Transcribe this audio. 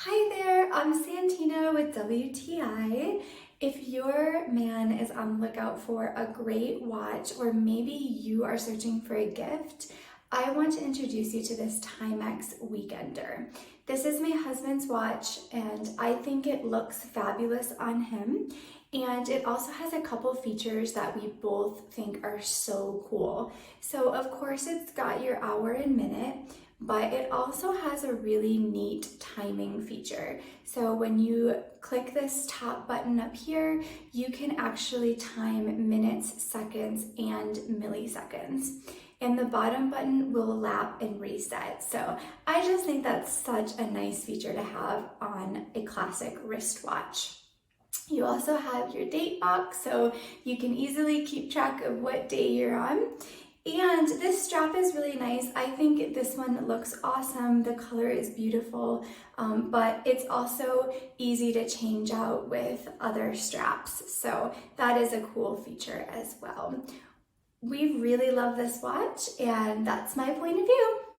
Hi there, I'm Santina with WTI. If your man is on the lookout for a great watch, or maybe you are searching for a gift, I want to introduce you to this Timex Weekender. This is my husband's watch and I think it looks fabulous on him. And it also has a couple features that we both think are so cool. So of course it's got your hour and minute, but it also has a really neat timing feature. So when you click this top button up here, you can actually time minutes, seconds, and milliseconds. And the bottom button will lap and reset. So I just think that's such a nice feature to have on a classic wristwatch. You also have your date box, so you can easily keep track of what day you're on. And this strap is really nice. I think this one looks awesome. The color is beautiful, but it's also easy to change out with other straps. So that is a cool feature as well. We really love this watch, and that's my point of view.